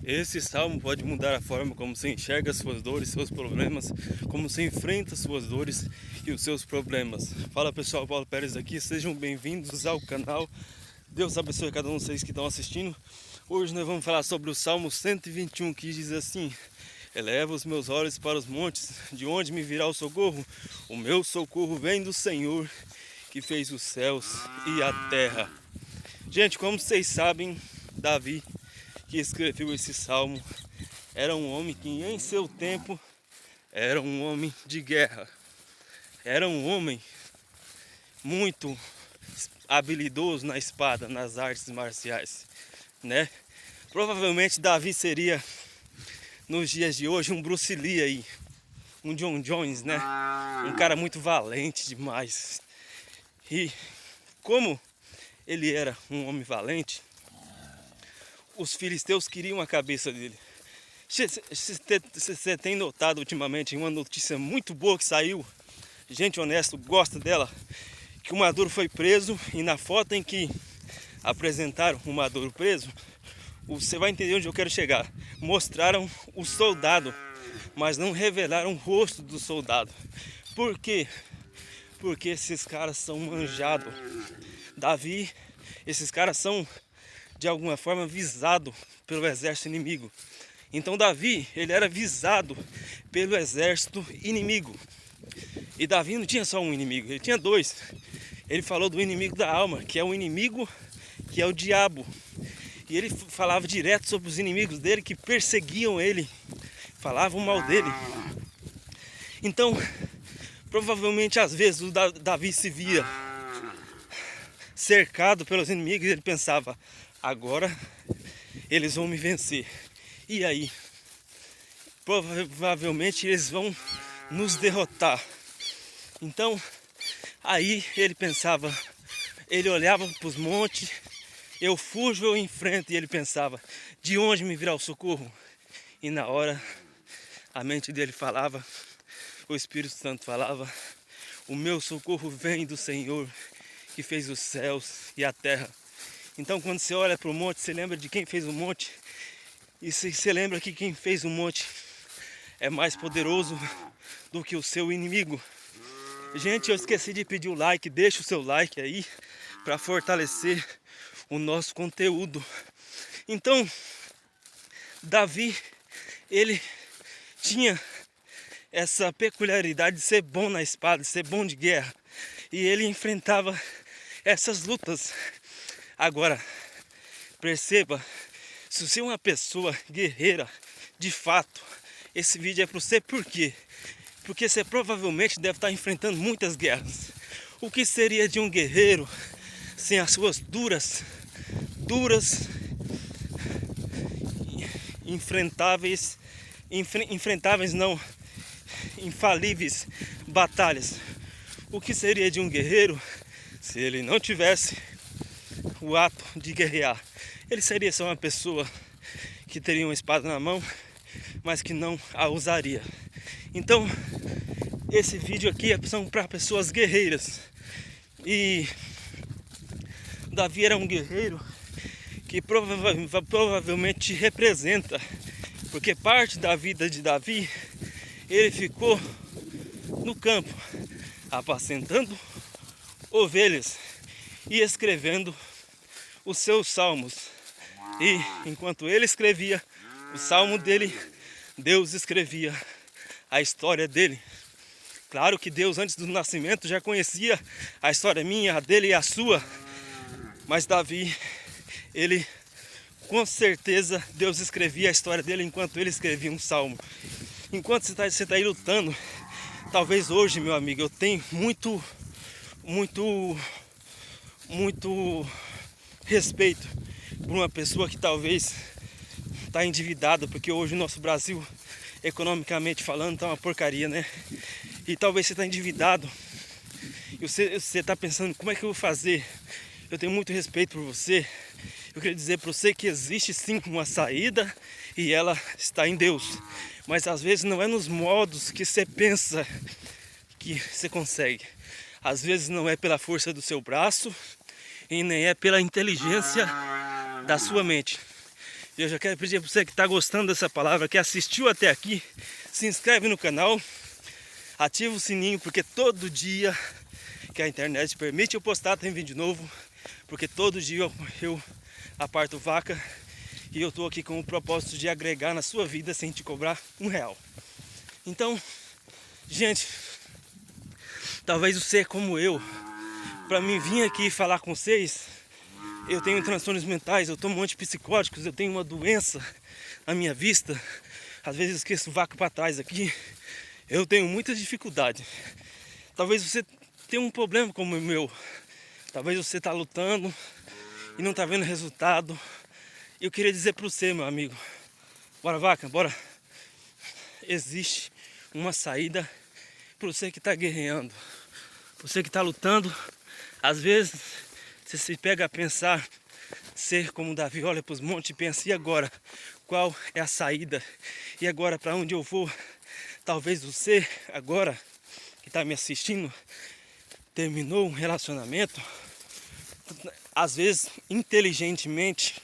Esse salmo pode mudar a forma como você enxerga suas dores, seus problemas, como você enfrenta suas dores e os seus problemas. Fala pessoal, Paulo Pérez aqui, sejam bem-vindos ao canal. Deus abençoe cada um de vocês que estão assistindo. Hoje nós vamos falar sobre o Salmo 121, que diz assim: eleva os meus olhos para os montes, de onde me virá o socorro? O meu socorro vem do Senhor, que fez os céus e a terra. Gente, como vocês sabem, Davi, que escreveu esse salmo, era um homem que em seu tempo era um homem de guerra. Era um homem muito habilidoso na espada, nas artes marciais, né? Provavelmente Davi seria, nos dias de hoje, um Bruce Lee aí, um John Jones, né? Um cara muito valente demais. E como ele era um homem valente, os filisteus queriam a cabeça dele. Você tem notado ultimamente uma notícia muito boa que saiu, gente honesta gosta dela, que o Maduro foi preso, e na foto em que apresentaram o Maduro preso, você vai entender onde eu quero chegar. Mostraram o soldado, mas não revelaram o rosto do soldado. Por quê? Porque esses caras são manjados. Davi, esses caras são de alguma forma visado pelo exército inimigo. Então Davi, ele era visado pelo exército inimigo. E Davi não tinha só um inimigo, ele tinha dois. Ele falou do inimigo da alma, que é o inimigo, que é o diabo. E ele falava direto sobre os inimigos dele que perseguiam ele, falavam mal dele. Então, provavelmente às vezes o Davi se via cercado pelos inimigos e ele pensava: agora eles vão me vencer. E aí? Provavelmente eles vão nos derrotar. Então, aí ele pensava, ele olhava para os montes, eu fujo, eu enfrento, e ele pensava: de onde me virá o socorro? E na hora, a mente dele falava, o Espírito Santo falava: o meu socorro vem do Senhor, que fez os céus e a terra. Então quando você olha para o monte, você lembra de quem fez o monte. E você lembra que quem fez o monte é mais poderoso do que o seu inimigo. Gente, eu esqueci de pedir o like. Deixa o seu like aí para fortalecer o nosso conteúdo. Então, Davi, ele tinha essa peculiaridade de ser bom na espada, de ser bom de guerra. E ele enfrentava essas lutas. Agora, perceba, se você é uma pessoa guerreira, de fato, esse vídeo é para você. Por quê? Porque você provavelmente deve estar enfrentando muitas guerras. O que seria de um guerreiro sem as suas duras, infalíveis batalhas? O que seria de um guerreiro se ele não tivesse o ato de guerrear? Ele seria só uma pessoa que teria uma espada na mão, mas que não a usaria. Então, esse vídeo aqui são para pessoas guerreiras. E Davi era um guerreiro que provavelmente te representa, porque parte da vida de Davi, ele ficou no campo, apacentando ovelhas e escrevendo os seus salmos. E enquanto ele escrevia o salmo dele, Deus escrevia a história dele. Claro que Deus, antes do nascimento, já conhecia a história minha, a dele e a sua. Mas Davi, ele, com certeza, Deus escrevia a história dele enquanto ele escrevia um salmo. Enquanto você está aí lutando, talvez hoje, meu amigo, eu tenho muito respeito por uma pessoa que talvez está endividada, porque hoje o nosso Brasil, economicamente falando, está uma porcaria, né? E talvez você está endividado e você está pensando: como é que eu vou fazer? Eu tenho muito respeito por você. Eu queria dizer para você que existe sim uma saída e ela está em Deus. Mas às vezes não é nos modos que você pensa que você consegue. Às vezes não é pela força do seu braço e nem é pela inteligência da sua mente. E eu já quero pedir para você que está gostando dessa palavra, que assistiu até aqui, se inscreve no canal, ativa o sininho, porque todo dia que a internet permite eu postar tem vídeo novo, porque todo dia eu aparto vaca e eu tô aqui com o propósito de agregar na sua vida sem te cobrar R$1. Então, gente, talvez você como eu, para mim vir aqui falar com vocês, eu tenho transtornos mentais, eu tomo antipsicóticos, eu tenho uma doença na minha vista, às vezes eu esqueço vaca para trás aqui, eu tenho muita dificuldade. Talvez você tenha um problema como o meu, talvez você está lutando e não está vendo resultado. Eu queria dizer para você, meu amigo, bora vaca, bora. Existe uma saída para você que está guerreando, você que está lutando. Às vezes você se pega a pensar, ser como Davi, olha para os montes e pensa, e agora? Qual é a saída? E agora para onde eu vou? Talvez você, agora que está me assistindo, terminou um relacionamento, às vezes inteligentemente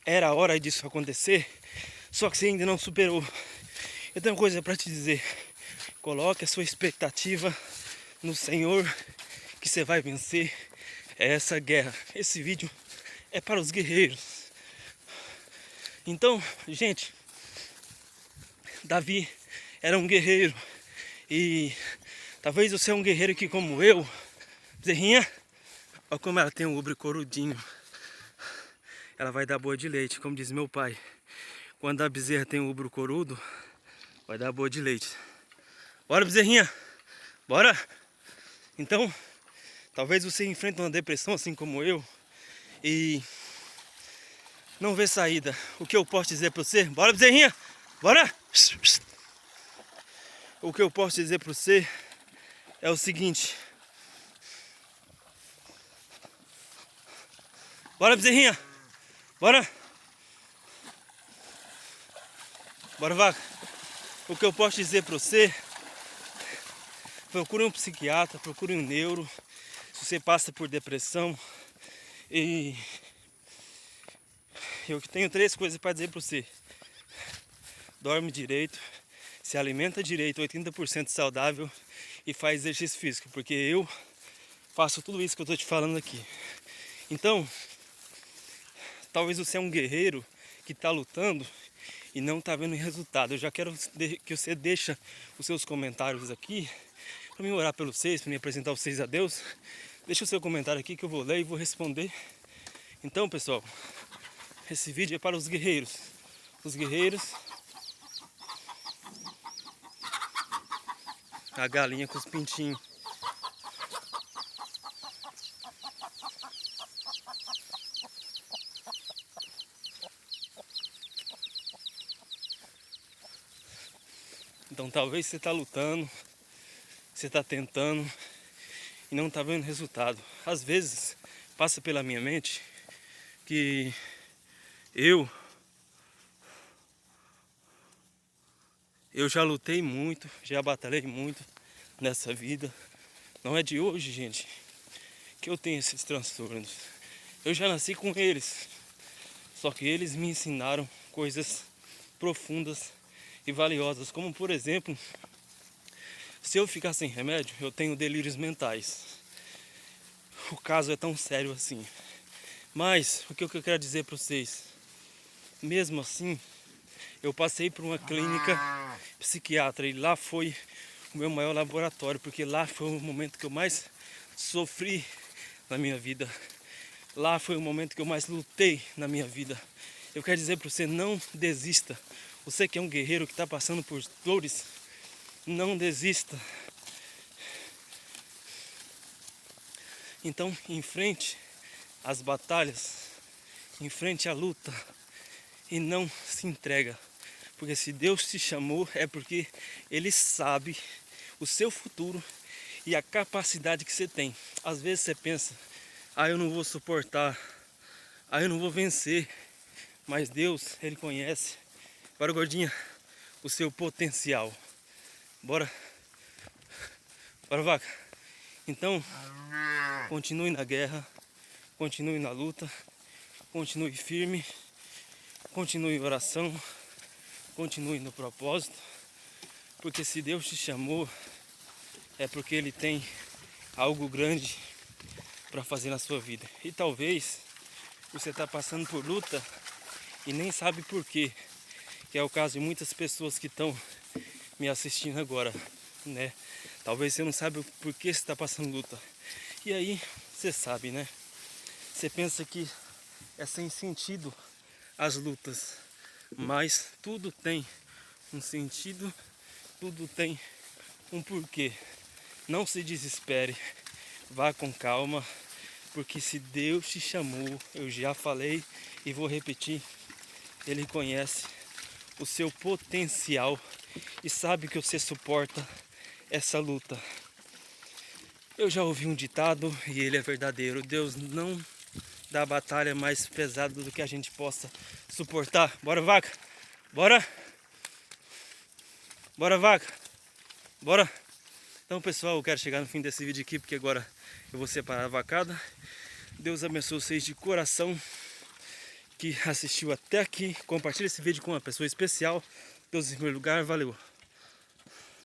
era a hora disso acontecer, só que você ainda não superou. Eu tenho uma coisa para te dizer, coloque a sua expectativa no Senhor, que você vai vencer essa guerra. Esse vídeo é para os guerreiros. Então, gente, Davi era um guerreiro e talvez você é um guerreiro que como eu, Zerrinha, olha como ela tem um ubre corudinho. Ela vai dar boa de leite, como diz meu pai. Quando a bezerra tem um ubro corudo, vai dar boa de leite. Bora, bezerrinha, bora. Então, talvez você enfrente uma depressão assim como eu e não vê saída. O que eu posso dizer para você? Bora, bezerrinha, bora. O que eu posso dizer para você é o seguinte. Bora, bezerrinha, bora. Bora, vaca. O que eu posso dizer para você, procure um psiquiatra, procure um neuro, se você passa por depressão. E eu tenho 3 coisas para dizer para você. Dorme direito, se alimenta direito, 80% saudável e faz exercício físico, porque eu faço tudo isso que eu estou te falando aqui. Então, talvez você é um guerreiro que está lutando e não está vendo resultado. Eu já quero que você deixe os seus comentários aqui para me orar pelos vocês, para me apresentar vocês a Deus. Deixa o seu comentário aqui que eu vou ler e vou responder. Então, pessoal, esse vídeo é para os guerreiros. Os guerreiros. A galinha com os pintinhos. Então talvez você está lutando, você está tentando e não está vendo resultado. Às vezes passa pela minha mente que eu já lutei muito, já batalhei muito nessa vida. Não é de hoje, gente, que eu tenho esses transtornos. Eu já nasci com eles, só que eles me ensinaram coisas profundas e valiosas, como por exemplo, se eu ficar sem remédio, eu tenho delírios mentais. O caso é tão sério assim. Mas o que eu quero dizer para vocês, mesmo assim, eu passei por uma clínica psiquiatra e lá foi o meu maior laboratório, porque lá foi o momento que eu mais sofri na minha vida. Lá foi o momento que eu mais lutei na minha vida. Eu quero dizer para você, não desista. Você que é um guerreiro que está passando por dores, não desista. Então, enfrente as batalhas, enfrente a luta e não se entrega. Porque se Deus te chamou é porque Ele sabe o seu futuro e a capacidade que você tem. Às vezes você pensa, eu não vou suportar, eu não vou vencer. Mas Deus, Ele conhece, bora gordinha, o seu potencial. Bora, bora vaca. Então, continue na guerra, continue na luta, continue firme continue em oração, continue no propósito, porque se Deus te chamou, é porque Ele tem algo grande para fazer na sua vida. E talvez você está passando por luta e nem sabe por quê, que é o caso de muitas pessoas que estão me assistindo agora, né? Talvez você não sabe o porquê você está passando luta. E aí, você sabe, né? Você pensa que é sem sentido as lutas, mas tudo tem um sentido, tudo tem um porquê. Não se desespere, vá com calma, porque se Deus te chamou, eu já falei e vou repetir, Ele conhece o seu potencial e sabe que você suporta essa luta. Eu já ouvi um ditado e ele é verdadeiro: Deus não dá batalha mais pesada do que a gente possa suportar. Bora, vaca? Bora? Bora, vaca? Bora? Então, pessoal, eu quero chegar no fim desse vídeo aqui, porque agora eu vou separar a vacada. Deus abençoe vocês de coração que assistiu até aqui. Compartilhe esse vídeo com uma pessoa especial. Deus em primeiro lugar, valeu!